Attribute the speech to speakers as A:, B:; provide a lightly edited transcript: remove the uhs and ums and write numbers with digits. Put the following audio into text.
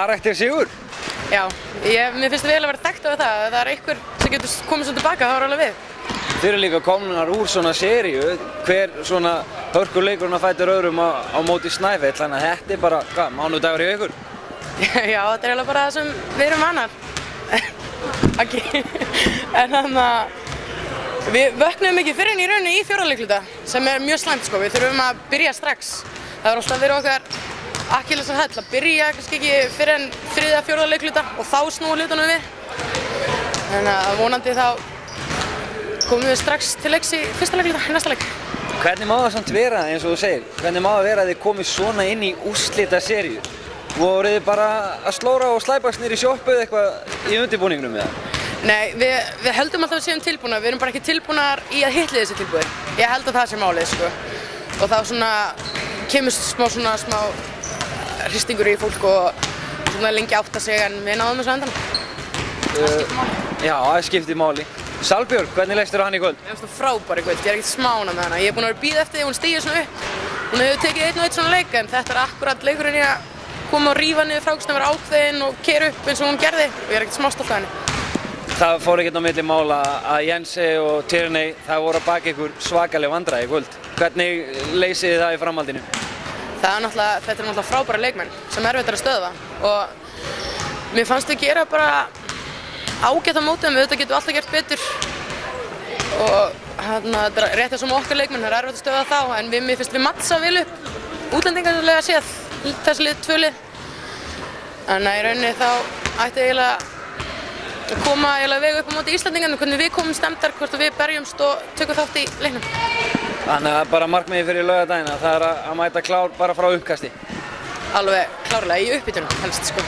A: Karakter sigur?
B: Já, mér finnst vel að vera þekkt á það, ef það einhver sem getur komið svo tilbaka, þá alveg við.
A: Þið eru líka komnar úr svona seríu, hver svona hörkuleikurinn að fætur öðrum á móti Snæfell, þannig að þetta bara, mánudagur hjá ykkur?
B: Já, þetta eiginlega bara það sem við erum vanar. En þannig að við vöknum ekki fyrr en í rauninni í fjórða leikluta, sem mjög slæmt sko, við þurfum að byrja strax. Það var alltaf verið okkar Akkillesarhæll að byrja kannski ekki fyrr en þriðja, fjórða leikluta og þá snúa hlutunum við. Þannig að vonandi þá komum við strax til leiks í fyrsta leikluta, í næsta leik.
A: Hvernig má það samt vera eins og þú segir? Hvernig má það vera að þið komið svona inn í úrslitaseríu? Voruð þið bara að slóra og slæpast niður í sjoppu eða eitthvað í undirbúningnum eða?
B: Nei, við höldum alltaf að við séum tilbúnar, við erum bara ekki tilbúnar í að hitlið þessi tilbúðir. Ég held að það sé málið sko. Og þá svona kemur smá hristingur í fólk og svona lengi átta sig en við náðum þessu endan. Það skiptir máli.
A: Já, það skiptir máli. Salbjörg, hvernig leistur hann í kvöld?
B: Ég finnst það frábær í kvöld, ég er ekkert smána með hana. Ég er búin að vera að bíða eftir því að hún stígi svona upp. Hún hefur tekið einn og einn svona leik en þetta er akkurat leikurinn í að koma og rífa niður frákstinn, vera ákveðin og keyra upp eins og hún gerði og ég er ekkert smá stolt af henni.
A: Það fór ekkert á milli mála að Jensi og Tierney, það voru að baki ykkur svakaleg vandræði í kvöld. Hvernig leysið þið það í framhaldinu?
B: Þetta er náttúrulega frábæra leikmenn sem erfitt er að stöðva og mér fannst við gera bara ágætt á móti en við getum alltaf gert betur og þetta er rétt eins og með okkar leikmenn, það er erfitt að stöðva þá en mér finnst við mattsa vel upp útlendingarlega séð þessi lið, tvö lið. En í rauninni þá ætti eiginlega að koma veg upp á móti Íslendingarnir, hvernig við komum stemmdar, hvort við berjumst og tökum þátt í leiknum.
A: Þannig að bara markmiðið fyrir laugardaginn, það er að mæta klár bara frá uppkasti?
B: Alveg klárlega, í uppbytun helst sko.